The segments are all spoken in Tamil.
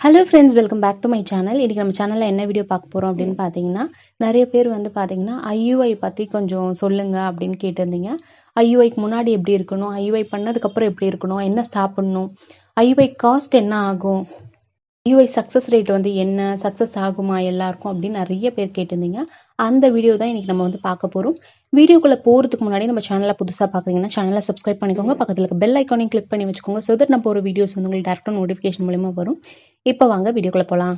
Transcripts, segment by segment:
Hello friends, welcome back to my channel. இன்றைக்கி நம்ம சேனலில் என்ன வீடியோ பார்க்க போகிறோம் அப்படின்னு பார்த்தீங்கன்னா, நிறைய பேர் வந்து பார்த்தீங்கன்னா ஐயுஐ பற்றி கொஞ்சம் சொல்லுங்கள் அப்படின்னு கேட்டிருந்தீங்க. ஐயுஐக்கு முன்னாடி எப்படி இருக்கணும், ஐயுஐ பண்ணதுக்கப்புறம் எப்படி இருக்கணும், என்ன சாப்பிட்ணும், ஐயுஐ காஸ்ட் என்ன ஆகும், ஐயுஐ சக்ஸஸ் ரேட் வந்து என்ன, சக்ஸஸ் ஆகுமா எல்லாருக்கும் அப்படின்னு நிறைய பேர் கேட்டிருந்தீங்க. அந்த வீடியோ தான் இன்றைக்கி நம்ம வந்து பார்க்க போகிறோம். வீடியோக்குள்ளே போகிறதுக்கு முன்னாடி நம்ம சேனலை புதுசாக பார்க்குறீங்கன்னா சேனலை சப்ஸ்கிரைப் பண்ணிக்கோங்க. பக்கத்தில் இருக்க பெல் ஐக்கானையும் கிளிக் பண்ணி வச்சுக்கோங்க. ஸோ தட் நம்ம ஒரு வீடியோஸ் வந்து உங்களுக்கு டேரெக்டாக நோட்டிஃபிகேஷன் மூலிமா வரும். இப்போ வாங்க வீடியோக்குள்ளே போகலாம்.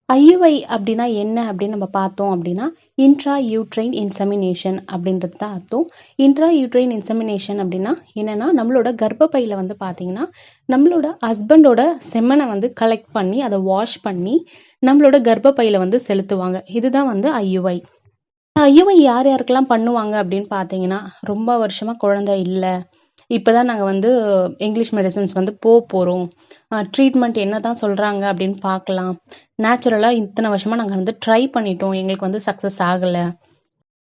ஐயுஐ அப்படின்னா என்ன அப்படின்னு நம்ம பார்த்தோம் அப்படின்னா, இன்ட்ரா யூட்ரைன் இன்செமினேஷன் அப்படின்றது தான் அர்த்தம். இன்ட்ரா யூட்ரைன் இன்செமினேஷன் அப்படின்னா என்னென்னா, நம்மளோட கர்ப்பப்பையில் வந்து பார்த்தீங்கன்னா நம்மளோட ஹஸ்பண்டோட செம்மனை வந்து கலெக்ட் பண்ணி அதை வாஷ் பண்ணி நம்மளோட கர்ப்பப்பையில் வந்து செலுத்துவாங்க. இதுதான் வந்து ஐயுஐ. ஐயுஐ யார் யாருக்கெல்லாம் பண்ணுவாங்க அப்படின்னு பார்த்தீங்கன்னா, ரொம்ப வருஷமாக குழந்தை இல்லை, இப்போ தான் நாங்கள் வந்து இங்கிலீஷ் மெடிசன்ஸ் வந்து போகிறோம், ட்ரீட்மெண்ட் என்ன தான் சொல்கிறாங்க அப்படின்னு பார்க்கலாம், நேச்சுரலாக இத்தனை வருஷமாக நாங்கள் வந்து ட்ரை பண்ணிட்டோம், எங்களுக்கு வந்து சக்ஸஸ் ஆகலை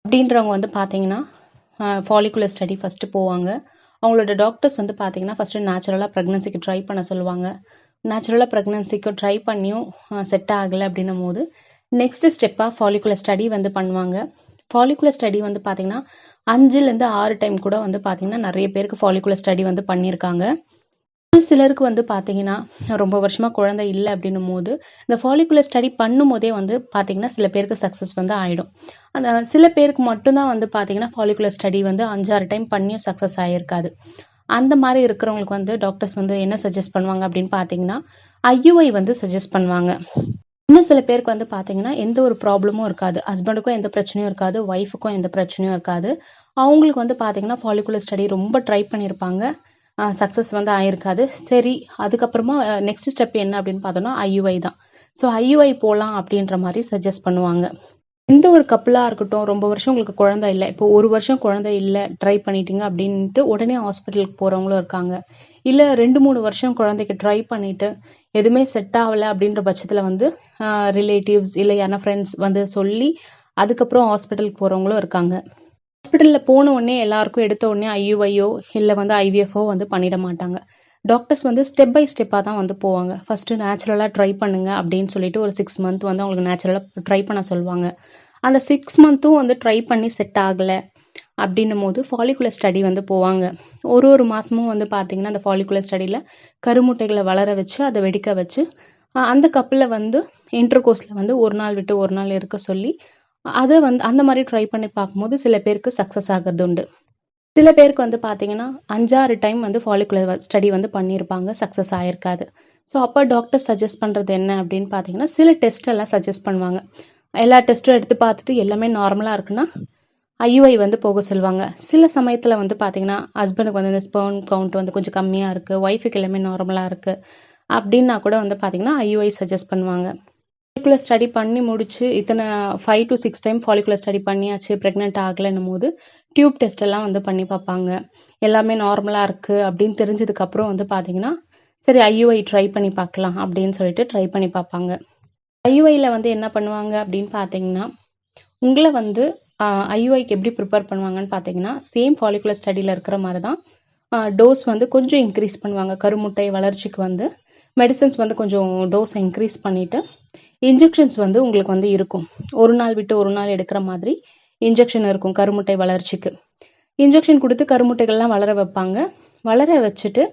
அப்படின்றவங்க வந்து பார்த்தீங்கன்னா ஃபாலிகுலர் ஸ்டடி ஃபஸ்ட்டு போவாங்க. அவங்களோட டாக்டர்ஸ் வந்து பார்த்தீங்கன்னா ஃபஸ்ட்டு நேச்சுரலாக ப்ரெக்னன்சிக்கு ட்ரை பண்ண சொல்லுவாங்க. நேச்சுரலாக ப்ரெக்னன்சிக்கு ட்ரை பண்ணியும் செட் ஆகலை அப்படின்னும் போது நெக்ஸ்ட்டு ஸ்டெப்பாக ஃபாலிகுலர் ஸ்டடி வந்து பண்ணுவாங்க. ஃபாலிகுலர் ஸ்டடி வந்து பார்த்தீங்கன்னா 5லேருந்து 6 டைம் கூட வந்து பார்த்தீங்கன்னா நிறைய பேருக்கு ஃபாலிகுலர் ஸ்டடி வந்து பண்ணியிருக்காங்க. ஒரு சிலருக்கு வந்து பார்த்தீங்கன்னா ரொம்ப வருஷமாக குழந்தை இல்லை அப்படின்னும் போது இந்த ஃபாலிகுலர் ஸ்டடி பண்ணும் போதே வந்து பார்த்தீங்கன்னா சில பேருக்கு சக்ஸஸ் வந்து ஆகிடும். அந்த சில பேருக்கு மட்டும்தான் வந்து பார்த்தீங்கன்னா ஃபாலிகுலர் ஸ்டடி வந்து 5-6 டைம் பண்ணியும் சக்ஸஸ் ஆகிருக்காது. அந்த மாதிரி இருக்கிறவங்களுக்கு வந்து டாக்டர்ஸ் வந்து என்ன சஜஸ்ட் பண்ணுவாங்க அப்படின்னு பார்த்தீங்கன்னா ஐயுஐ வந்து சஜஸ்ட் பண்ணுவாங்க. இன்னும் சில பேருக்கு வந்து பார்த்தீங்கன்னா எந்த ஒரு ப்ராப்ளமும் இருக்காது, ஹஸ்பண்டுக்கும் எந்த பிரச்சனையும் இருக்காது, ஒய்ஃபுக்கும் எந்த பிரச்சனையும் இருக்காது. அவங்களுக்கு வந்து பார்த்தீங்கன்னா ஃபாலிகுலர் ஸ்டடி ரொம்ப ட்ரை பண்ணியிருப்பாங்க, சக்ஸஸ் வந்து ஆயிருக்காது. சரி, அதுக்கப்புறமா நெக்ஸ்ட் ஸ்டெப் என்ன அப்படின்னு பார்த்தோன்னா ஐயுஐ தான். ஸோ ஐயுஐ போகலாம் அப்படின்ற மாதிரி சஜஸ்ட் பண்ணுவாங்க. எந்த ஒரு கப்பலாக இருக்கட்டும், ரொம்ப வருஷம் உங்களுக்கு குழந்தை இல்லை, இப்போ 1 வருஷம் குழந்தை இல்லை ட்ரை பண்ணிட்டீங்க அப்படின்ட்டு உடனே ஹாஸ்பிட்டலுக்கு போகிறவங்களும் இருக்காங்க. இல்லை 2-3 வருஷம் குழந்தைக்கு ட்ரை பண்ணிவிட்டு எதுவுமே செட் ஆகலை அப்படின்ற பட்சத்தில் வந்து ரிலேட்டிவ்ஸ் இல்லை யாரா ஃப்ரெண்ட்ஸ் வந்து சொல்லி அதுக்கப்புறம் ஹாஸ்பிட்டலுக்கு போகிறவங்களும் இருக்காங்க. ஹாஸ்பிட்டலில் போன உடனே எல்லாருக்கும் எடுத்த உடனே ஐயுஐயோ இல்லை வந்து ஐவிஎஃப்ஓ வந்து பண்ணிட மாட்டாங்க. டாக்டர்ஸ் வந்து ஸ்டெப் பை ஸ்டெப்பாக தான் வந்து போவாங்க. ஃபஸ்ட்டு நேச்சுரலாக ட்ரை பண்ணுங்க அப்படின்னு சொல்லிட்டு ஒரு 6 மந்த் வந்து அவங்களுக்கு நேச்சுரலாக ட்ரை பண்ண சொல்லுவாங்க. அந்த 6 மந்த்தும் வந்து ட்ரை பண்ணி செட் ஆகலை அப்படின்னும் போது ஃபாலிகுலர் ஸ்டடி வந்து போவாங்க. ஒரு மாதமும் வந்து பார்த்தீங்கன்னா அந்த ஃபாலிகுலர் ஸ்டடியில் கருமுட்டைகளை வளர வச்சு அதை வெடிக்க வச்சு அந்த கப்பில் வந்து இன்டர்கோர்ஸில் வந்து ஒரு நாள் விட்டு ஒரு நாள் இருக்க சொல்லி அதை வந்து அந்த மாதிரி ட்ரை பண்ணி பார்க்கும்போது சில பேருக்கு சக்ஸஸ் ஆகிறது உண்டு. சில பேருக்கு வந்து பார்த்தீங்கன்னா 5-6 டைம் வந்து ஃபாலிகுலர் ஸ்டடி வந்து பண்ணியிருப்பாங்க, சக்ஸஸ் ஆகிருக்காது. ஸோ அப்போ டாக்டர் சஜஸ்ட் பண்ணுறது என்ன அப்படின்னு பார்த்தீங்கன்னா சில டெஸ்ட் எல்லாம் சஜஸ்ட் பண்ணுவாங்க. எல்லா டெஸ்ட்டும் எடுத்து பார்த்துட்டு எல்லாமே நார்மலாக இருக்குன்னா ஐயுஐ வந்து போக சொல்லுவாங்க. சில சமயத்தில் வந்து பார்த்தீங்கன்னா ஹஸ்பண்டுக்கு வந்து இந்த ஸ்பெர்ம் கவுண்ட் வந்து கொஞ்சம் கம்மியாக இருக்குது, ஒய்ஃபுக்கு எல்லாமே நார்மலாக இருக்குது அப்படின்னா கூட வந்து பார்த்தீங்கன்னா ஐயுஐ சஜஸ்ட் பண்ணுவாங்க. ஃபாலிகுலர் ஸ்டடி பண்ணி முடிச்சு இத்தனை 5 to 6 டைம் ஃபாலிகுலர் ஸ்டடி பண்ணியாச்சு, ப்ரெக்னென்ட் ஆகலைன்னும் போது டியூப் டெஸ்ட் எல்லாம் வந்து பண்ணி பார்ப்பாங்க. எல்லாமே நார்மலாக இருக்குது அப்படின்னு தெரிஞ்சதுக்கப்புறம் வந்து பார்த்தீங்கன்னா சரி ஐயுஐ ட்ரை பண்ணி பார்க்கலாம் அப்படின்னு சொல்லிட்டு ட்ரை பண்ணி பார்ப்பாங்க. ஐயுஐயில் வந்து என்ன பண்ணுவாங்க அப்படின்னு பார்த்தீங்கன்னா உங்களை வந்து ஐயுஐக்கு எப்படி ப்ரிப்பேர் பண்ணுவாங்கன்னு பார்த்தீங்கன்னா சேம் ஃபாலிகுலர் ஸ்டடியில் இருக்கிற மாதிரி தான் டோஸ் வந்து கொஞ்சம் இன்க்ரீஸ் பண்ணுவாங்க. கருமுட்டை வளர்ச்சிக்கு வந்து மெடிசன்ஸ் வந்து கொஞ்சம் டோஸை இன்க்ரீஸ் பண்ணிவிட்டு இன்ஜெக்ஷன்ஸ் வந்து உங்களுக்கு வந்து இருக்கும். ஒரு நாள் விட்டு ஒரு நாள் எடுக்கிற மாதிரி இன்ஜெக்ஷன் இருக்கும் கருமுட்டை வளர்ச்சிக்கு. இன்ஜெக்ஷன் கொடுத்து கருமுட்டைகள்லாம் வளர வைப்பாங்க. வளர வச்சுட்டு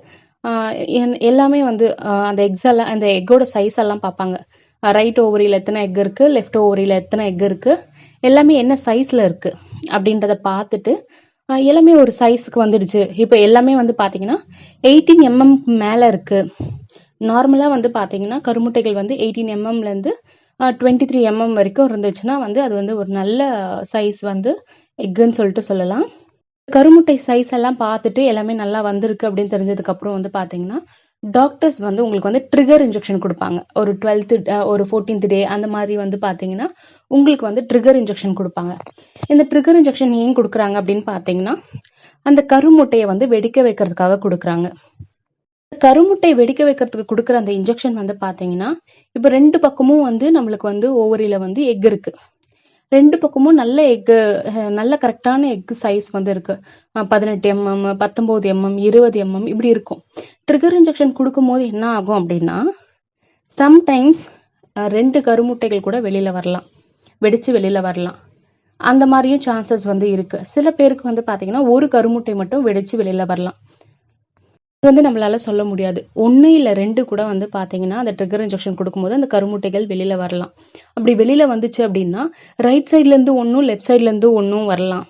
எல்லாமே வந்து அந்த எக்ஸெல்லாம் அந்த எக்கோட சைஸ் எல்லாம் பார்ப்பாங்க. ரைட் ஓவரியில் எத்தனை எக் இருக்குது, லெஃப்ட் ஓவரியில் எத்தனை எக் இருக்குது, எல்லாமே என்ன சைஸில் இருக்குது அப்படின்றத பார்த்துட்டு எல்லாமே ஒரு சைஸுக்கு வந்துடுச்சு. இப்போ எல்லாமே வந்து பார்த்தீங்கன்னா 18 mm மேலே இருக்குது. நார்மலாக வந்து பார்த்தீங்கன்னா கருமுட்டைகள் வந்து 18 mmலேருந்து 23 mm வரைக்கும் இருந்துச்சுன்னா வந்து அது வந்து ஒரு நல்ல சைஸ் வந்து எக்குன்னு சொல்லிட்டு சொல்லலாம். கருமுட்டை சைஸ் எல்லாம் பார்த்துட்டு எல்லாமே நல்லா வந்திருக்கு அப்படின்னு தெரிஞ்சதுக்கப்புறம் வந்து பார்த்தீங்கன்னா டாக்டர்ஸ் வந்து உங்களுக்கு வந்து ட்ரிகர் இன்ஜெக்ஷன் கொடுப்பாங்க. ஒரு 12th ஒரு 14th டே அந்த மாதிரி வந்து பார்த்தீங்கன்னா உங்களுக்கு வந்து ட்ரிகர் இன்ஜெக்ஷன் கொடுப்பாங்க. இந்த ட்ரிகர் இன்ஜெக்ஷன் ஏன் கொடுக்குறாங்க அப்படின்னு பார்த்தீங்கன்னா அந்த கருமுட்டையை வந்து வெடிக்க வைக்கிறதுக்காக கொடுக்குறாங்க. கருமுட்டை வெடிக்க வைக்கிறதுக்கு கொடுக்குற அந்த இன்ஜெக்ஷன் வந்து பார்த்தீங்கன்னா இப்போ 2 பக்கமும் வந்து நம்மளுக்கு வந்து ஓவரியில் வந்து எக் இருக்குது. 2 பக்கமும் நல்ல எக்கு, நல்ல கரெக்டான எக் சைஸ் வந்து இருக்குது. 18 mm, 19 mm, 20 mm இப்படி இருக்கும். ட்ரிகர் இன்ஜெக்ஷன் கொடுக்கும்போது என்ன ஆகும் அப்படின்னா சம்டைம்ஸ் 2 கருமுட்டைகள் கூட வெளியில வரலாம். வெடிச்சு வெளியில வரலாம். அந்த மாதிரியும் சான்சஸ் வந்து இருக்கு. சில பேருக்கு வந்து பார்த்தீங்கன்னா, ஒரு கருமுட்டை மட்டும் வெடிச்சு வெளியில வரலாம். இது வந்து நம்மளால சொல்ல முடியாது. 1 இல்ல 2 கூட வந்து பார்த்தீங்கன்னா, அந்த ட்ரிகர் இன்ஜெக்ஷன் குடுக்கும்போது அந்த கருமுட்டைகள் வெளியில வரலாம். அப்படி வெளியில வந்துச்சு அப்படின்னா, ரைட் சைட்லேருந்து ஒண்ணும், லெஃப்ட் சைட்லேருந்து ஒண்ணும் வரலாம்.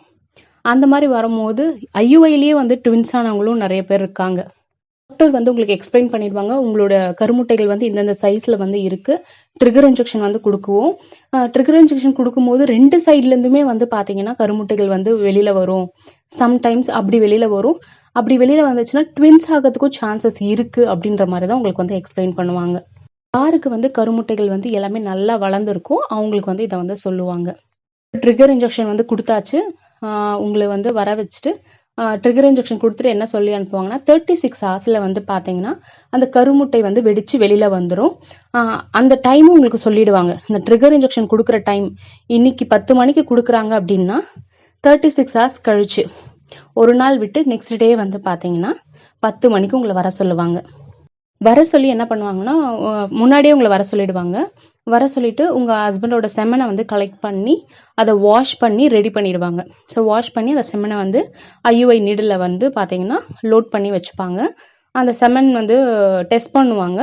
அந்த மாரி வரும்போது, ஐயுஐலயே வந்து ட்வின்ஸ் ஆனவங்களும் நெறைய பேர் இருக்காங்க. டாக்டர் வந்து உங்களுக்கு எக்ஸ்பிளைன் பண்ணிடுவாங்க. உங்களோட கருமுட்டைகள் வந்து இந்தந்த சைஸ்ல வந்து இருக்கு. ட்ரிகர் இன்ஜெக்ஷன் வந்து குடுக்குவோம். ட்ரிகர் இன்ஜெக்ஷன் குடுக்கும்போது 2 சைட்லேருந்துமே வந்து பார்த்தீங்கன்னா, கருமுட்டைகள் வந்து வெளியில வரும். சம்டைம்ஸ் அப்படி வெளியில வரும். அப்படி வெளியில வந்துச்சுன்னா, ட்வின்ஸ் ஆகறதுக்கும் சான்சஸ் இருக்கு அப்படின்ற மாரி தான் உங்களுக்கு வந்து எக்ஸ்பிளைன் பண்ணுவாங்க. யாருக்கு வந்து கருமுட்டைகள் வந்து எல்லாமே நல்லா வளர்ந்துருக்கோ, அவங்களுக்கு வந்து இத வந்து சொல்லுவாங்க. ட்ரிகர் இன்ஜெக்ஷன் வந்து குடுத்தாச்சு. உங்கள வந்து வர வச்சுட்டு, ட்ரிகர் இன்ஜெக்ஷன் குடுத்துட்டு என்ன சொல்லி அனுப்புவாங்கன்னா, 36 ஹார்ஸ்ல வந்து பார்த்தீங்கன்னா, அந்த கருமுட்டை வந்து வெடிச்சு வெளியில வந்துரும். அ அந்த டைமும் உங்களுக்கு சொல்லிடுவாங்க. இந்த ட்ரிகர் இன்ஜெக்ஷன் குடுக்குற டைம், இன்னைக்கு 10 மணிக்கு குடுக்குறாங்க அப்படின்னா, 36 ஹார்ஸ் கழிச்சு, ஒரு நாள் விட்டு நெக்ஸ்ட் டே வந்து பார்த்தீங்கன்னா, 10 மணிக்கு உங்கள வர சொல்லுவாங்க. வர சொல்லி என்ன பண்ணுவாங்கன்னா, முன்னாடியே உங்கள வர சொல்லிடுவாங்க. வர சொல்லிட்டு உங்க ஹஸ்பண்டோட செமன வந்து கலெக்ட் பண்ணி, அத வாஷ் பண்ணி ரெடி பண்ணிடுவாங்க. ஸோ வாஷ் பண்ணி அந்த செமன வந்து ஐயுஐ நீடில்ல வந்து பார்த்தீங்கன்னா, லோட் பண்ணி வச்சுப்பாங்க. அந்த செமன் வந்து டெஸ்ட் பண்ணுவாங்க.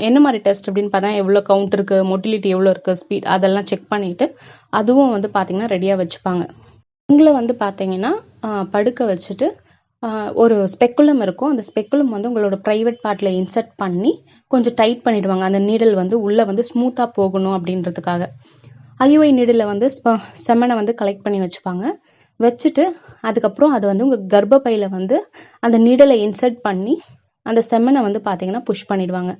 என்ன மாரி டெஸ்ட் அப்படின்னு பார்த்தா, எவ்வளோ கவுண்ட் இருக்கு, மொட்டிலிட்டி எவ்வளோ இருக்கு, ஸ்பீட் அதெல்லாம் செக் பண்ணிட்டு, அதுவும் வந்து பார்த்தீங்கன்னா ரெடியா வச்சுப்பாங்க. உங்கள வந்து பார்த்தீங்கன்னா, படுக்க வச்சுட்டு, ஒரு ஸ்பெக்குலம் இருக்கும். அந்த ஸ்பெக்குலம் வந்து உங்களோட பிரைவேட் பார்ட்ல இன்சர்ட் பண்ணி, கொஞ்சம் டைட் பண்ணிடுவாங்க. அந்த நீடில் வந்து உள்ள வந்து ஸ்மூத்தா போகணும் அப்படின்றதுக்காக. ஐயுஐ நீடில்ல வந்து செமன வந்து கலெக்ட் பண்ணி வச்சுப்பாங்க. வச்சுட்டு, அதுக்கப்புறம் அத வந்து உங்க கர்ப்பப்பையில வந்து அந்த நீடல இன்சர்ட் பண்ணி, அந்த செமன வந்து பார்த்தீங்கன்னா, புஷ் பண்ணிடுவாங்க.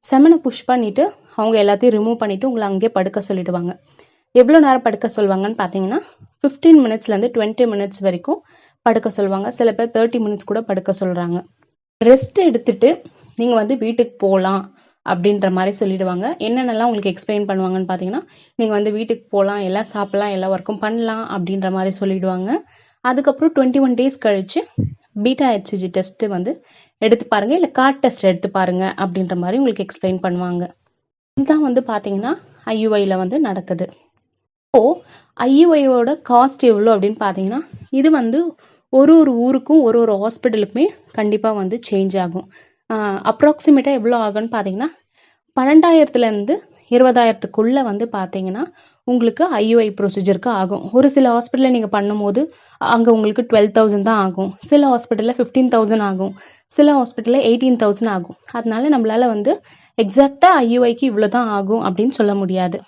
செமன புஷ் பண்ணிட்டு, அவங்க எல்லாத்தையும் ரிமூவ் பண்ணிட்டு, உங்கள அங்கேயே படுக்க சொல்லிடுவாங்க. எவ்வளோ நேரம் படுக்க சொல்லுவாங்கன்னு பார்த்தீங்கன்னா, 15 மினிட்ஸ்லேருந்து 20 மினிட்ஸ் வரைக்கும் படுக்க சொல்லுவாங்க. சில பேர் 30 மினிட்ஸ் கூட படுக்க சொல்றாங்க. ரெஸ்ட் எடுத்துட்டு நீங்க வந்து வீட்டுக்கு போலாம் அப்படின்ற மாரி சொல்லிடுவாங்க. என்னென்னலாம் உங்களுக்கு எக்ஸ்பிளைன் பண்ணுவாங்கன்னு பார்த்தீங்கன்னா, நீங்க வந்து வீட்டுக்கு போலாம், எல்லாம் சாப்பிடலாம், எல்லா ஒர்க்கும் பண்ணலாம் அப்படின்ற மாரி சொல்லிடுவாங்க. அதுக்கப்புறம் 21 டேஸ் கழிச்சு பீட்டா ஹெச்சிஜி டெஸ்ட் வந்து எடுத்து பாருங்க, இல்ல கார்ட் டெஸ்ட் எடுத்து பாருங்க அப்படின்ற மாரி உங்களுக்கு எக்ஸ்பிளைன் பண்ணுவாங்க. இதுதான் வந்து பார்த்தீங்கன்னா, ஐயுஐல வந்து நடக்குது. இப்போ ஐயுஐயோட காஸ்ட் எவ்வளோ அப்படின்னு பார்த்தீங்கன்னா, இது வந்து ஒரு ஒரு ஊருக்கும் ஒரு ஒரு ஹாஸ்பிட்டலுக்குமே கண்டிப்பாக வந்து சேஞ்ச் ஆகும். அப்ராக்சிமேட்டாக எவ்வளோ ஆகும்னு பார்த்தீங்கன்னா, 12,000லேருந்து 20,000த்துக்குள்ள வந்து பார்த்தீங்கன்னா, உங்களுக்கு ஐயுஐ ப்ரொசீஜருக்கு ஆகும். ஒரு சில ஹாஸ்பிட்டல்ல நீங்க பண்ணும்போது, அங்க உங்களுக்கு 12,000 தான் ஆகும். சில ஹாஸ்பிட்டல்ல 15,000 ஆகும். சில ஹாஸ்பிட்டல்ல 18,000 ஆகும். அதனால நம்மளால வந்து எக்ஸாக்ட்டா ஐயுஐக்கு இவ்வளோ தான் ஆகும் அப்படின்னு சொல்ல முடியாது.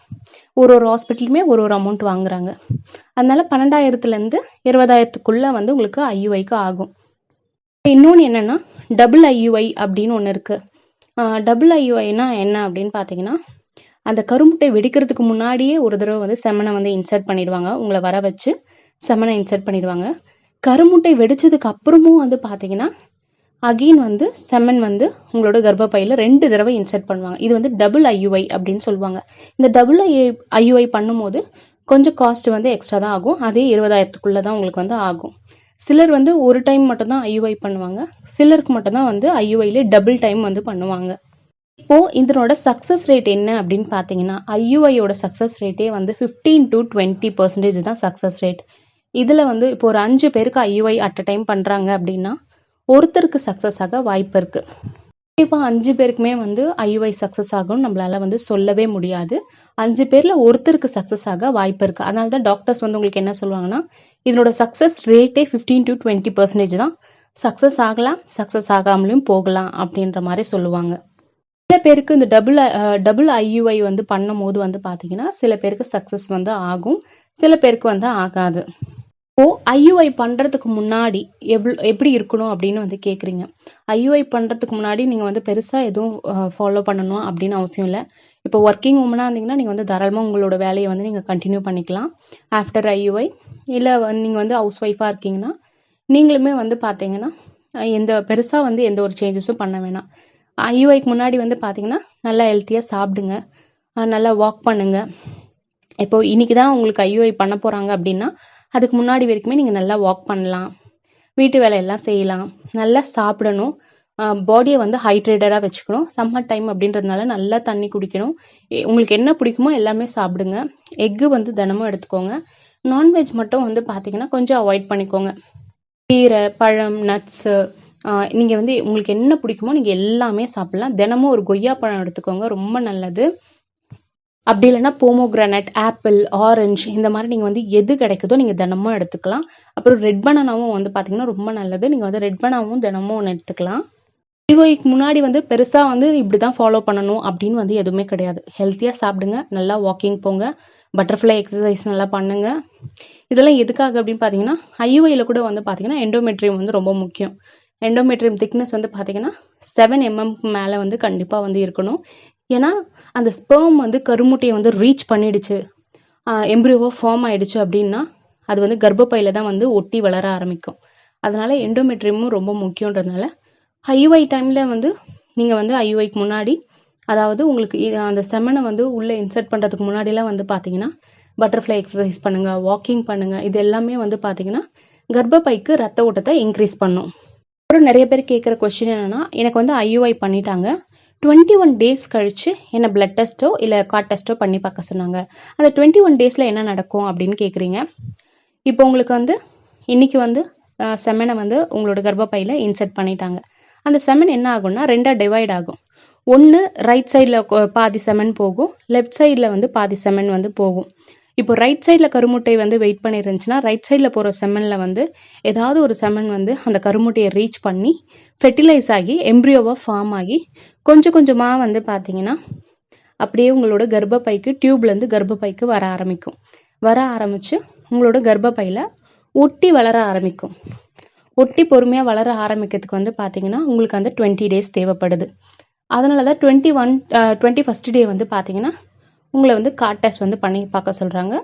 ஒரு ஒரு ஹாஸ்பிட்டலுமே ஒரு ஒரு அமௌண்ட் வாங்குறாங்க. அதனால 12,000லேருந்து 20,000த்துக்குள்ள வந்து உங்களுக்கு ஐயுஐக்கு ஆகும். இன்னொன்று என்னன்னா, டபுள் ஐயுஐ அப்படின்னு ஒன்று இருக்கு. டபுள் ஐயுஐனா என்ன அப்படின்னு பார்த்தீங்கன்னா, அந்த கருமுட்டை வெடிக்கிறதுக்கு முன்னாடியே ஒரு தடவை வந்து செமனை வந்து இன்சர்ட் பண்ணிடுவாங்க. உங்களை வர வச்சு செமனை இன்சர்ட் பண்ணிடுவாங்க. கருமுட்டை வெடிச்சதுக்கு அப்புறமும் வந்து பார்த்தீங்கன்னா, அகெயின் வந்து செமன் வந்து உங்களோட கர்ப்பப்பையில 2 தடவை இன்சர்ட் பண்ணுவாங்க. இது வந்து டபுள் ஐயுஐ அப்படின்னு சொல்லுவாங்க. இந்த டபுள் ஐயுஐ பண்ணும்போது கொஞ்சம் காஸ்ட் வந்து எக்ஸ்ட்ரா தான் ஆகும். அதே 20,000த்துக்குள்ள தான் உங்களுக்கு வந்து ஆகும். சிலர் வந்து ஒரு டைம் மட்டும் தான் ஐயுஐ பண்ணுவாங்க. சிலருக்கு மட்டும் தான் வந்து ஐயுஐல டபுள் டைம் வந்து பண்ணுவாங்க. இப்போ இதனோட சக்சஸ் ரேட் என்ன அப்படின்னு பார்த்தீங்கன்னா, ஐயுஐயோட சக்சஸ் ரேட்டே வந்து 15 to 20% தான் சக்சஸ் ரேட். இதுல வந்து இப்போ ஒரு 5 பேருக்கு ஐயுஐ அட் அ டைம் பண்றாங்க அப்படின்னா, ஒருத்தருக்கு சக்சஸ் ஆக வாய்ப்பு இருக்கு. கண்டிப்பா 5 பேருக்குமே வந்து ஐயுஐ சக்சஸ் ஆகும்னு நம்மளால வந்து சொல்லவே முடியாது. 5 பேர்ல ஒருத்தருக்கு சக்சஸ் ஆக வாய்ப்பு இருக்கு. அதனால தான் டாக்டர்ஸ் வந்து உங்களுக்கு என்ன சொல்லுவாங்கன்னா, இதனோட சக்சஸ் ரேட்டே 15 to 20% தான். சக்சஸ் ஆகலாம், சக்சஸ் ஆகாமலும் போகலாம் அப்படின்ற மாதிரி சொல்லுவாங்க. சில பேருக்கு இந்த டபுள் ஐயுஐ வந்து பண்ணும்போது வந்து பார்த்தீங்கன்னா, சில பேருக்கு சக்சஸ் வந்து ஆகும், சில பேருக்கு வந்து ஆகாது. இப்போ ஐயுஐ பண்றதுக்கு முன்னாடி எப்படி இருக்கணும் அப்படின்னு வந்து கேட்குறீங்க. ஐயுஐ பண்றதுக்கு முன்னாடி நீங்க வந்து பெருசா எதுவும் ஃபாலோ பண்ணணும் அப்படின்னு அவசியம் இல்லை. இப்போ ஒர்க்கிங் உமனா இருந்தீங்கன்னா நீங்க வந்து தாராளமாக உங்களோட வேலையை வந்து நீங்க கண்டினியூ பண்ணிக்கலாம் ஆஃப்டர் ஐயுஐ. இல்லை நீங்க வந்து ஹவுஸ் ஒய்ஃபா இருக்கீங்கன்னா நீங்களுமே வந்து பார்த்தீங்கன்னா எந்த பெருசா வந்து எந்த ஒரு சேஞ்சஸும் பண்ண வேணாம். ஐயுஐக்கு முன்னாடி வந்து பார்த்தீங்கன்னா நல்லா ஹெல்த்தியாக சாப்பிடுங்க, நல்லா வாக் பண்ணுங்க. இப்போ இன்னைக்கு தான் உங்களுக்கு ஐயுஐ பண்ண போறாங்க அப்படின்னா அதுக்கு முன்னாடி வரைக்குமே நீங்கள் நல்லா வாக் பண்ணலாம், வீட்டு வேலையெல்லாம் செய்யலாம், நல்லா சாப்பிடணும், பாடியை வந்து ஹைட்ரேட்டடாக வச்சுக்கணும். சம்மர் டைம் அப்படின்றதுனால நல்லா தண்ணி குடிக்கணும். உங்களுக்கு என்ன பிடிக்குமோ எல்லாமே சாப்பிடுங்க. எக்கு வந்து தினமும் எடுத்துக்கோங்க. நான்வெஜ் மட்டும் வந்து பார்த்தீங்கன்னா கொஞ்சம் அவாய்ட் பண்ணிக்கோங்க. கீரை, பழம், நட்ஸு நீங்கள் வந்து உங்களுக்கு என்ன பிடிக்குமோ நீங்கள் எல்லாமே சாப்பிட்லாம். தினமும் ஒரு கொய்யா பழம் எடுத்துக்கோங்க, ரொம்ப நல்லது. அப்படி இல்லைன்னா போமோகிரானட், ஆப்பிள், ஆரஞ்சு இந்த மாதிரி நீங்கள் வந்து எது கிடைக்குதோ நீங்கள் தினமும் எடுத்துக்கலாம். அப்புறம் ரெட் பனானாவும் வந்து பார்த்தீங்கன்னா ரொம்ப நல்லது. நீங்கள் வந்து ரெட் பனானாவும் தினமும் ஒன்று எடுத்துக்கலாம். ஐயுஐக்கு முன்னாடி வந்து பெருசாக வந்து இப்படி தான் ஃபாலோ பண்ணணும் அப்படின்னு வந்து எதுவுமே கிடையாது. ஹெல்த்தியாக சாப்பிடுங்க, நல்லா வாக்கிங் போங்க, பட்டர்ஃப்ளை எக்ஸசைஸ் நல்லா பண்ணுங்க. இதெல்லாம் எதுக்காக அப்படின்னு பார்த்தீங்கன்னா ஐயுஐயில் கூட வந்து பார்த்தீங்கன்னா எண்டோமெட்ரியம் வந்து ரொம்ப முக்கியம். எண்டோமெட்ரியம் திக்னஸ் வந்து பார்த்தீங்கன்னா 7 mm மேலே வந்து கண்டிப்பாக வந்து இருக்கணும். ஏன்னா அந்த ஸ்பெர்ம் வந்து கருமுட்டையை வந்து ரீச் பண்ணிடுச்சு, எம்ப்ரியோவோ ஃபார்ம் ஆயிடுச்சு அப்படின்னா அது வந்து கர்ப்பப்பையில் தான் வந்து ஒட்டி வளர ஆரம்பிக்கும். அதனால எண்டோமெட்ரியமும் ரொம்ப முக்கியன்றதுனால ஐயுஐ டைமில் வந்து நீங்கள் வந்து ஐயுஐக்கு முன்னாடி, அதாவது உங்களுக்கு அந்த செமனை வந்து உள்ளே இன்சர்ட் பண்ணுறதுக்கு முன்னாடிலாம் வந்து பார்த்தீங்கன்னா பட்டர்ஃப்ளை எக்ஸசைஸ் பண்ணுங்கள், வாக்கிங் பண்ணுங்கள். இது எல்லாமே வந்து பார்த்தீங்கன்னா கர்ப்பப்பைக்கு ரத்த ஓட்டத்தை இன்க்ரீஸ் பண்ணும். அப்புறம் நிறைய பேர் கேட்குற கொஸ்டின் என்னென்னா, எனக்கு வந்து ஐயுஐ பண்ணிட்டாங்க, 21 டேஸ் கழித்து என்ன பிளட் டெஸ்ட்டோ இல்லை கார்ட் டெஸ்ட்டோ பண்ணி பார்க்க சொன்னாங்க, அந்த 21 டேஸில் என்ன நடக்கும் அப்படின்னு கேட்குறீங்க. இப்போ உங்களுக்கு வந்து இன்றைக்கி வந்து செமனை வந்து உங்களோட கர்ப்பப்பையில் இன்சர்ட் பண்ணிட்டாங்க. அந்த செமன் என்ன ஆகும்னா ரெண்டாக டிவைட் ஆகும். ஒன்று ரைட் சைடில் பாதி செமன் போகும், லெஃப்ட் சைடில் வந்து பாதி செமன் வந்து போகும். இப்போ ரைட் சைடில் கருமுட்டை வந்து வெயிட் பண்ணிருந்துச்சுன்னா ரைட் சைடில் போகிற செமனில் வந்து ஏதாவது ஒரு செமன் வந்து அந்த கருமுட்டையை ரீச் பண்ணி ஃபெர்டிலைஸ் ஆகி எம்ப்ரியோவாக ஃபார்ம் ஆகி கொஞ்சம் கொஞ்சமாக வந்து பார்த்தீங்கன்னா அப்படியே உங்களோட கர்ப்பப்பைக்கு டியூப்லேருந்து கர்ப்பப்பைக்கு வர ஆரம்பித்து உங்களோட கர்ப்பப்பையில் ஒட்டி வளர ஆரம்பிக்கும். ஒட்டி பொறுமையாக வளர ஆரம்பிக்கிறதுக்கு வந்து பார்த்தீங்கன்னா உங்களுக்கு அந்த 20 டேஸ் தேவைப்படுது. அதனால தான் 21st டே வந்து பார்த்தீங்கன்னா உங்களை வந்து கார்ட் டெஸ்ட் வந்து பண்ணி பார்க்க சொல்கிறாங்க.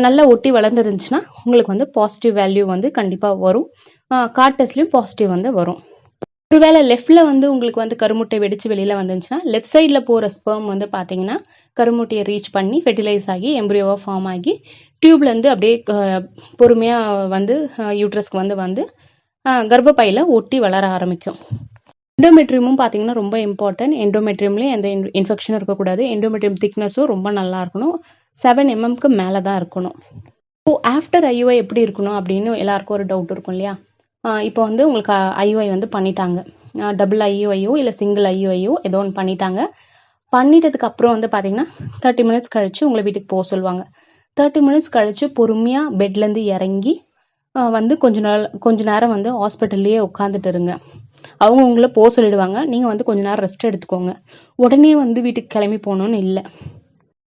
நல்லா ஒட்டி வளர்ந்துருந்துச்சுன்னா உங்களுக்கு வந்து பாசிட்டிவ் வேல்யூ வந்து கண்டிப்பாக வரும். கார்ட் டெஸ்ட்லேயும் பாசிட்டிவ் வந்து வரும். ஒருவேளை லெஃப்டில் வந்து உங்களுக்கு வந்து கருமுட்டை வெடித்து வெளியில் வந்துருந்துச்சுன்னா லெஃப்ட் சைடில் போகிற ஸ்பெர்ம் வந்து பார்த்தீங்கன்னா கருமுட்டையை ரீச் பண்ணி ஃபெர்டிலைஸ் ஆகி எம்ப்ரியோவாக ஃபார்ம் ஆகி டியூப்லேருந்து அப்படியே பொறுமையாக வந்து யூட்ரஸ்க்கு வந்து கர்ப்பப்பையில் ஒட்டி வளர ஆரம்பிக்கும். எண்டோமெட்ரியமும் பார்த்தீங்கன்னா ரொம்ப இம்பார்ட்டன்ட். எண்டோமெட்ரியம்லேயும் எந்த இன்ஃபெக்ஷனும் இருக்கக்கூடாது. எண்டோமெட்ரியம் திக்னஸும் ரொம்ப நல்லா இருக்கணும். 7 mmக்கு மேலே தான் இருக்கணும். இப்போ ஆஃப்டர் ஐயுஐ எப்படி இருக்கணும் அப்படின்னு எல்லாருக்கும் ஒரு டவுட் இருக்கும் இல்லையா. இப்போ வந்து உங்களுக்கு ஐயுஐ வந்து பண்ணிட்டாங்க, டபுள் ஐயுஐயோ இல்லை சிங்கிள் ஐயுஐயோ ஏதோ ஒன்று பண்ணிட்டாங்க. பண்ணிட்டதுக்கு அப்புறம் வந்து பார்த்தீங்கன்னா 30 minutes கழித்து உங்களை வீட்டுக்கு போக சொல்லுவாங்க. 30 minutes கழித்து பொறுமையாக பெட்லேருந்து இறங்கி வந்து கொஞ்ச நேரம் வந்து ஹாஸ்பிட்டல்லையே உட்காந்துட்டு இருங்க. அவங்க உங்களை போக சொல்லிடுவாங்க, நீங்கள் வந்து கொஞ்ச நேரம் ரெஸ்ட் எடுத்துக்கோங்க. உடனே வந்து வீட்டுக்கு கிளம்பி போகணுன்னு இல்லை.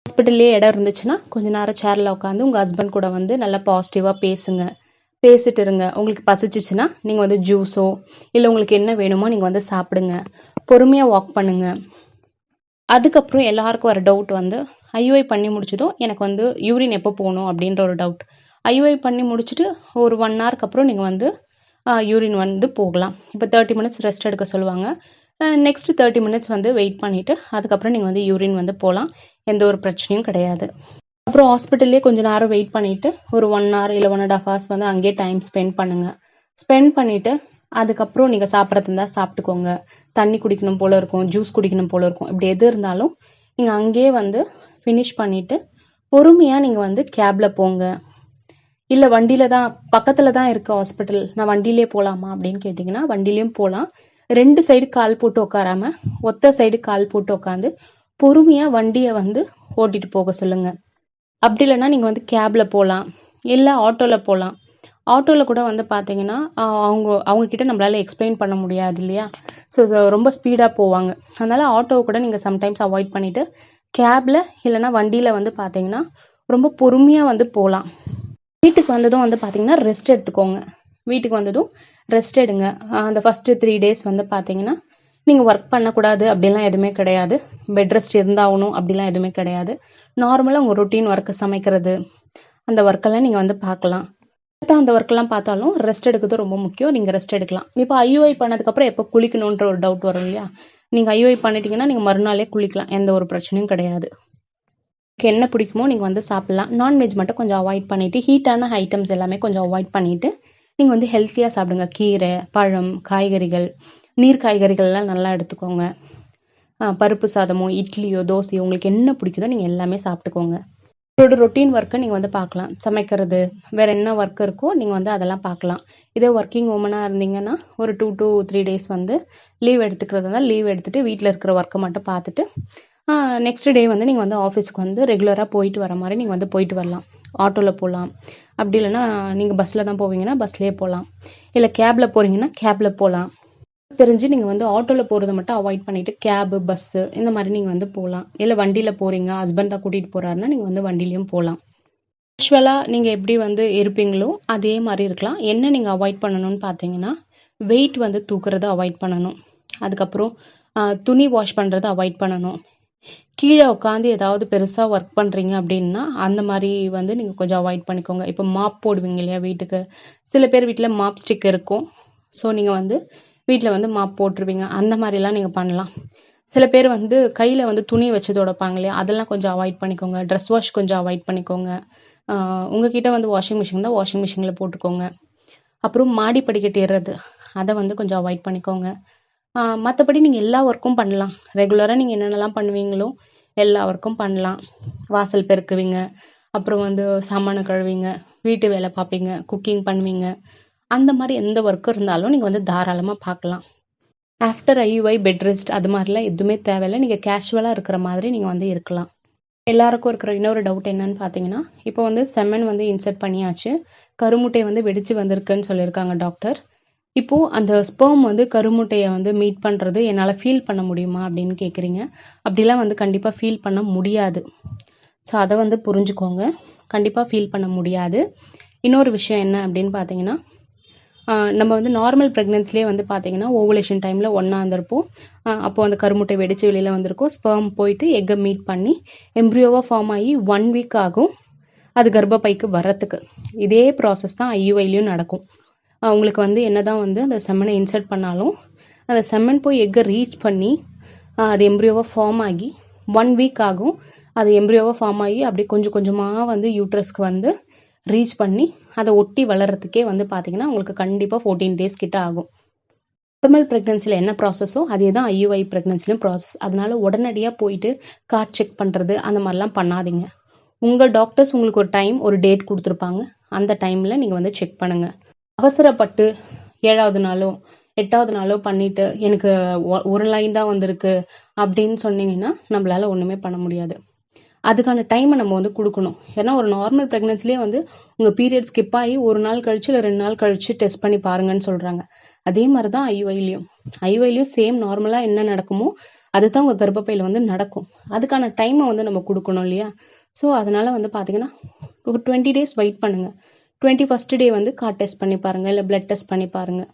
ஹாஸ்பிட்டல்லே இடம் இருந்துச்சுன்னா கொஞ்ச நேரம் சேரில் உட்காந்து உங்கள் ஹஸ்பண்ட் கூட வந்து நல்லா பாசிட்டிவாக பேசிட்டு இருங்க. உங்களுக்கு பசிச்சிச்சுன்னா நீங்கள் வந்து ஜூஸோ இல்லை உங்களுக்கு என்ன வேணுமோ நீங்கள் வந்து சாப்பிடுங்க. பொறுமையாக வாக் பண்ணுங்க. அதுக்கப்புறம் எல்லாருக்கும் வர டவுட் வந்து ஐயுஐ பண்ணி முடிச்சதும் எனக்கு வந்து யூரின் எப்போ போகணும் அப்படின்ற ஒரு டவுட். ஐயுஐ பண்ணி முடிச்சுட்டு ஒரு 1 ஹவருக்கு அப்புறம் நீங்கள் வந்து யூரின் வந்து போகலாம். இப்போ 30 minutes ரெஸ்ட் எடுக்க சொல்லுவாங்க. நெக்ஸ்ட் 30 minutes வந்து வெயிட் பண்ணிவிட்டு அதுக்கப்புறம் நீங்கள் வந்து யூரின் வந்து போகலாம். எந்த ஒரு பிரச்சனையும் கிடையாது. அப்புறம் ஹாஸ்பிட்டல்லே கொஞ்சம் நேரம் வெயிட் பண்ணிவிட்டு ஒரு 1 hour இல்லை 1.5 hours வந்து அங்கேயே டைம் ஸ்பெண்ட் பண்ணிவிட்டு அதுக்கப்புறம் நீங்கள் சாப்பிட்றது இருந்தால் சாப்பிட்டுக்கோங்க. தண்ணி குடிக்கணும் போல் இருக்கும், ஜூஸ் குடிக்கணும் போல் இருக்கும், இப்படி எது இருந்தாலும் நீங்கள் அங்கேயே வந்து ஃபினிஷ் பண்ணிவிட்டு பொறுமையாக நீங்கள் வந்து கேபில் போங்க. இல்லை வண்டியில் தான் பக்கத்தில் தான் இருக்குது ஹாஸ்பிட்டல், நான் வண்டியிலே போகலாமா அப்படின்னு கேட்டிங்கன்னா வண்டியிலையும் போகலாம். 2 சைடு கால் போட்டு உட்காராம ஒத்த சைடு கால் போட்டு உட்காந்து பொறுமையாக வண்டியை வந்து ஓட்டிகிட்டு போக சொல்லுங்கள். அப்படி இல்லைன்னா நீங்கள் வந்து கேபில் போகலாம், இல்லை ஆட்டோவில் போகலாம். ஆட்டோவில் கூட வந்து பார்த்தீங்கன்னா அவங்கக்கிட்ட நம்மளால் எக்ஸ்பிளைன் பண்ண முடியாது இல்லையா. ஸோ ரொம்ப ஸ்பீடாக போவாங்க. அதனால் ஆட்டோவை கூட நீங்கள் சம்டைம்ஸ் அவாய்ட் பண்ணிவிட்டு கேபில் இல்லைன்னா வண்டியில் வந்து பார்த்தீங்கன்னா ரொம்ப பொறுமையாக வந்து போகலாம். வீட்டுக்கு வந்ததும் வந்து பார்த்தீங்கன்னா ரெஸ்ட் எடுத்துக்கோங்க. வீட்டுக்கு வந்ததும் ரெஸ்ட் எடுங்க. அந்த ஃபஸ்ட்டு 3 days வந்து பார்த்தீங்கன்னா நீங்கள் ஒர்க் பண்ணக்கூடாது அப்படிலாம் எதுவுமே கிடையாது. பெட் ரெஸ்ட் இருந்தாகணும் அப்படிலாம் எதுவுமே கிடையாது. நார்மலாக உங்கள் ரொட்டீன் ஒர்க்கு சமைக்கிறது அந்த ஒர்க்கெல்லாம் நீங்கள் வந்து பார்க்கலாம். அந்த ஒர்க்கெல்லாம் பார்த்தாலும் ரெஸ்ட் எடுக்கிறது ரொம்ப முக்கியம். நீங்கள் ரெஸ்ட் எடுக்கலாம். இப்போ ஐயுஐ பண்ணதுக்கப்புறம் எப்போ குளிக்கணுன்ற ஒரு டவுட் வரும் இல்லையா. நீங்கள் ஐயுஐ பண்ணிட்டீங்கன்னா நீங்கள் மறுநாளே குளிக்கலாம், எந்த ஒரு பிரச்சனையும் கிடையாது. என்ன பிடிக்குமோ நீங்கள் வந்து சாப்பிட்லாம். நான்வெஜ் மட்டும் கொஞ்சம் அவாய்ட் பண்ணிவிட்டு ஹீட்டான ஐட்டம்ஸ் எல்லாமே கொஞ்சம் அவாய்ட் பண்ணிவிட்டு நீங்கள் வந்து ஹெல்த்தியாக சாப்பிடுங்க. கீரை, பழம், காய்கறிகள், நீர் காய்கறிகள்லாம் நல்லா எடுத்துக்கோங்க. பருப்பு சாதமோ, இட்லியோ, தோசையோ உங்களுக்கு என்ன பிடிக்குதோ நீங்கள் எல்லாமே சாப்பிட்டுக்கோங்க. உங்களோட ரொட்டீன் ஒர்க்கை நீங்கள் வந்து பார்க்கலாம். சமைக்கிறது, வேறு என்ன ஒர்க் இருக்கோ நீங்கள் வந்து அதெல்லாம் பார்க்கலாம். இதே ஒர்க்கிங் உமனாக இருந்தீங்கன்னா ஒரு 2 to 3 days வந்து லீவ் எடுத்துக்கிறதா இருந்தால் லீவ் எடுத்துகிட்டு வீட்டில் இருக்கிற ஒர்க்கை மட்டும் பார்த்துட்டு நெக்ஸ்ட் டே வந்து நீங்கள் வந்து ஆஃபீஸ்க்கு வந்து ரெகுலராக போயிட்டு வர மாதிரி நீங்கள் வந்து போயிட்டு வரலாம். ஆட்டோவில் போகலாம். அப்படி இல்லைன்னா நீங்கள் பஸ்ஸில் தான் போவீங்கன்னா பஸ்லேயே போகலாம். இல்லை கேபில் போகிறீங்கன்னா கேபில் போகலாம். தெரிஞ்சு நீங்கள் வந்து ஆட்டோவில் போகிறத மட்டும் அவாய்ட் பண்ணிவிட்டு கேபு, பஸ்ஸு இந்த மாதிரி நீங்கள் வந்து போகலாம். இல்லை வண்டியில் போகிறீங்க, ஹஸ்பண்ட் தான் கூட்டிகிட்டு போகிறாருன்னா நீங்கள் வந்து வண்டிலையும் போகலாம். யூஸ்வலாக நீங்கள் எப்படி வந்து இருப்பீங்களோ அதே மாதிரி இருக்கலாம். என்ன நீங்கள் அவாய்ட் பண்ணணும்னு பார்த்தீங்கன்னா, வெயிட் வந்து தூக்குறதை அவாய்ட் பண்ணணும். அதுக்கப்புறம் துணி வாஷ் பண்ணுறதை அவாய்ட் பண்ணணும். கீழே உட்காந்து ஏதாவது பெருசாக ஒர்க் பண்ணுறீங்க அப்படின்னா அந்த மாதிரி வந்து நீங்கள் கொஞ்சம் அவாய்ட் பண்ணிக்கோங்க. இப்போ மாப் போடுவீங்க இல்லையா வீட்டுக்கு, சில பேர் வீட்டில் மாப் ஸ்டிக் இருக்கும். ஸோ நீங்கள் வந்து வீட்டில் வந்து மாப் போட்டுருவீங்க. அந்த மாதிரிலாம் நீங்கள் பண்ணலாம். சில பேர் வந்து கையில் வந்து துணி வச்சு துடைப்பாங்க இல்லையா, அதெல்லாம் கொஞ்சம் அவாய்ட் பண்ணிக்கோங்க. ட்ரெஸ் வாஷ் கொஞ்சம் அவாய்ட் பண்ணிக்கோங்க. உங்ககிட்ட வந்து வாஷிங் மிஷின் தான் வாஷிங் மிஷினில் போட்டுக்கோங்க. அப்புறம் மாடி படிக்கட்டு ஏறுறது அதை வந்து கொஞ்சம் அவாய்ட் பண்ணிக்கோங்க. மற்றபடி நீங்கள் எல்லா ஒர்க்கும் பண்ணலாம். ரெகுலராக நீங்கள் என்னென்னலாம் பண்ணுவீங்களோ எல்லா ஒர்க்கும் பண்ணலாம். வாசல் பெருக்குவீங்க, அப்புறம் வந்து சாமானை கழுவிங்க, வீட்டு வேலை பார்ப்பீங்க, குக்கிங் பண்ணுவீங்க. அந்த மாதிரி எந்த ஒர்க்கு இருந்தாலும் நீங்கள் வந்து தாராளமாக பார்க்கலாம். ஆஃப்டர் ஐயுஐ பெட் ரெஸ்ட் அது மாதிரிலாம் எதுவுமே தேவையில்லை. நீங்கள் கேஷுவலாக இருக்கிற மாதிரி நீங்கள் வந்து இருக்கலாம். எல்லாருக்கும் இருக்கிற இன்னொரு டவுட் என்னன்னு பார்த்தீங்கன்னா, இப்போ வந்து செமன் வந்து இன்சர்ட் பண்ணியாச்சு, கருமுட்டை வந்து வெடிச்சு வந்திருக்குன்னு சொல்லியிருக்காங்க டாக்டர். இப்போது அந்த ஸ்பெர்ம் வந்து கருமுட்டையை வந்து மீட் பண்ணுறது என்னால் ஃபீல் பண்ண முடியுமா அப்படின்னு கேட்குறீங்க. அப்படிலாம் வந்து கண்டிப்பாக ஃபீல் பண்ண முடியாது. ஸோ அதை வந்து புரிஞ்சுக்கோங்க. கண்டிப்பாக ஃபீல் பண்ண முடியாது. இன்னொரு விஷயம் என்ன அப்படின்னு பார்த்தீங்கன்னா, நம்ம வந்து நார்மல் ப்ரெக்னன்சிலே வந்து பார்த்தீங்கன்னா ஓவுலேஷன் டைமில் ஒன்றா இருந்திருப்போம். அப்போது அந்த கருமுட்டை வெடித்து வெளியில் வந்திருக்கும். ஸ்பெர்ம் போயிட்டு எக்கை மீட் பண்ணி எம்ப்ரியோவாக ஃபார்ம் ஆகி 1 week ஆகும் அது கர்ப்பப்பைக்கு வர்றதுக்கு. இதே ப்ராசஸ் தான் ஐயுஐலையும் நடக்கும். உங்களுக்கு வந்து என்ன தான் வந்து அந்த செம்மனை இன்சர்ட் பண்ணாலும் அந்த செம்மன் போய் எக்கை ரீச் பண்ணி அது எம்ப்ரியோவாக ஃபார்ம் ஆகி 1 week ஆகும். அது எம்ப்ரியோவாக ஃபார்ம் ஆகி அப்படியே கொஞ்சம் கொஞ்சமாக வந்து யூட்ரஸ்க்கு வந்து ரீச் பண்ணி அதை ஒட்டி வளர்கிறதுக்கே வந்து பார்த்தீங்கன்னா உங்களுக்கு கண்டிப்பாக 14 days கிட்ட ஆகும். நார்மல் ப்ரெக்னன்சியில் என்ன ப்ராசஸோ அதே தான் ஐயுஐ ப்ரெக்னன்சிலையும் ப்ராசஸ். அதனால உடனடியாக போயிட்டு கார்ட் செக் பண்ணுறது அந்த மாதிரிலாம் பண்ணாதீங்க. உங்கள் டாக்டர்ஸ் உங்களுக்கு ஒரு டைம் ஒரு டேட் கொடுத்துருப்பாங்க. அந்த டைமில் நீங்கள் வந்து செக் பண்ணுங்கள். அவசரப்பட்டு 7வது நாளோ 8வது நாளோ பண்ணிவிட்டு எனக்கு ஒரு லைன் தான் வந்திருக்கு அப்படின்னு சொன்னீங்கன்னா நம்மளால் ஒன்றுமே பண்ண முடியாது. அதுக்கான டைமை நம்ம வந்து கொடுக்கணும். ஏன்னா ஒரு நார்மல் ப்ரெக்னன்சிலே வந்து உங்கள் பீரியட் ஸ்கிப் ஆகி 1 நாள் கழிச்சு இல்லை 2 நாள் கழிச்சு டெஸ்ட் பண்ணி பாருங்கன்னு சொல்கிறாங்க. அதே மாதிரி தான் ஐயுஐலையும் சேம் நார்மலாக என்ன நடக்குமோ அதுதான் உங்கள் கர்ப்பப்பையில் வந்து நடக்கும். அதுக்கான டைமை வந்து நம்ம கொடுக்கணும் இல்லையா. ஸோ அதனால் வந்து பார்த்தீங்கன்னா ஒரு 20 days வெயிட் பண்ணுங்கள். 21st day வந்து கார்ட் டெஸ்ட் பண்ணி பாருங்கள், இல்லை பிளட் டெஸ்ட் பண்ணி பாருங்கள்.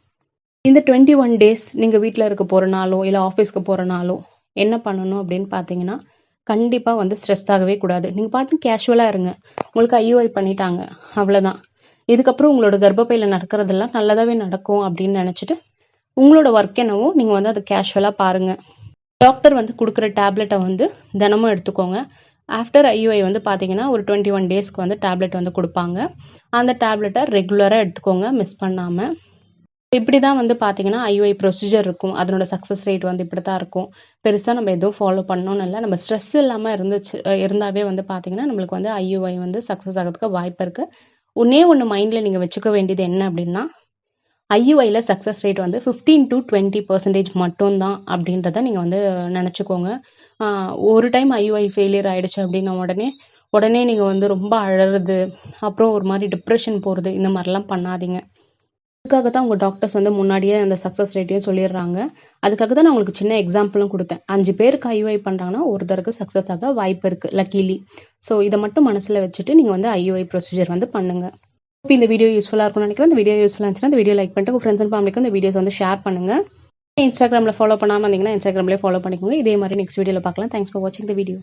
இந்த 21 days நீங்கள் வீட்டில் இருக்க போகிறனாலோ இல்லை ஆஃபீஸ்க்கு போகிறனாலோ என்ன பண்ணணும் அப்படின்னு பார்த்தீங்கன்னா, கண்டிப்பாக வந்து ஸ்ட்ரெஸ் ஆகவே கூடாது. நீங்கள் பாட்டு கேஷுவலாக இருங்க. உங்களுக்கு ஐயுஐ பண்ணிட்டாங்க, அவ்வளோதான். இதுக்கப்புறம் உங்களோட கர்ப்பப்பையில் நடக்கிறதெல்லாம் நல்லதாகவே நடக்கும் அப்படின்னு நினச்சிட்டு உங்களோட ஒர்க் என்னவோ நீங்கள் வந்து அதை கேஷுவலாக பாருங்கள். டாக்டர் வந்து கொடுக்குற டேப்லெட்டை வந்து தினமும் எடுத்துக்கோங்க. ஆஃப்டர் ஐயுஐ வந்து பார்த்தீங்கன்னா ஒரு 21 daysக்கு வந்து டேப்லெட் வந்து கொடுப்பாங்க. அந்த டேப்லெட்டை ரெகுலராக எடுத்துக்கோங்க, மிஸ் பண்ணாமல். இப்படி தான் வந்து பார்த்தீங்கன்னா ஐயுஐ ப்ரொசீஜர் இருக்கும். அதனோட சக்ஸஸ் ரேட் வந்து இப்படி தான் இருக்கும். பெருசாக நம்ம எதுவும் ஃபாலோ பண்ணணும்னு இல்லை. நம்ம ஸ்ட்ரெஸ் இல்லாமல் இருந்தாவே வந்து பார்த்தீங்கன்னா நம்மளுக்கு வந்து ஐயுஐ வந்து சக்ஸஸ் ஆகிறதுக்கு வாய்ப்பு இருக்குது. ஒன்று மைண்டில் நீங்கள் வச்சுக்க வேண்டியது என்ன அப்படின்னா, ஐயுஐயில் சக்ஸஸ் ரேட் வந்து 15 to 20% மட்டும்தான் அப்படின்றத நீங்கள் வந்து நினச்சிக்கோங்க. ஒரு டைம் ஐயுஐ ஃபெயிலியர் ஆகிடுச்சு அப்படின்னா உடனே நீங்கள் வந்து ரொம்ப அழறது, அப்புறம் ஒரு மாதிரி டிப்ரெஷன் போகிறது, இந்த மாதிரிலாம் பண்ணாதீங்க. அதுக்காக தான் உங்கள் டாக்டர்ஸ் வந்து முன்னாடியே அந்த சக்ஸஸ் ரேட்டையும் சொல்லிடுறாங்க. அதுக்காக தான் நான் உங்களுக்கு சின்ன எக்ஸாம்பிளும் கொடுத்தேன். 5 பேருக்கு ஐயுஐ பண்ணுறாங்கன்னா ஒருத்தருக்கு சக்ஸஸ் ஆக வாய்ப்பு இருக்குது, லக்கீலி. ஸோ இதை மட்டும் மனசில் வச்சுட்டு நீங்கள் வந்து ஐயுஐ ப்ரொசீஜர் வந்து பண்ணுங்கள். இப்போ இந்த வீடியோ யூஸ்ஃபுல்லாக இருக்கும்னு நினைக்கிறேன். இந்த வீடியோ யூஸ்ஃபுல்லாக இருந்துச்சுன்னா இந்த வீடியோ லைக் பண்ணிட்டு உங்கள் ஃப்ரெண்ட்ஸ் அண்ட் ஃபேமிலிக்கு இந்த வீடியோஸ் வந்து ஷேர் பண்ணுங்கள். இன்ஸ்டாகிராமில் ஃபாலோ பண்ணாமல் இருந்தீங்கன்னா இன்ஸ்டாகிராம்லேயே ஃபாலோ பண்ணிக்கோங்க. இதே மாதிரி நெக்ஸ்ட் வீடியோவில் பார்க்கலாம். தேங்க்ஸ் ஃபார் வாட்சிங் த வீடியோ.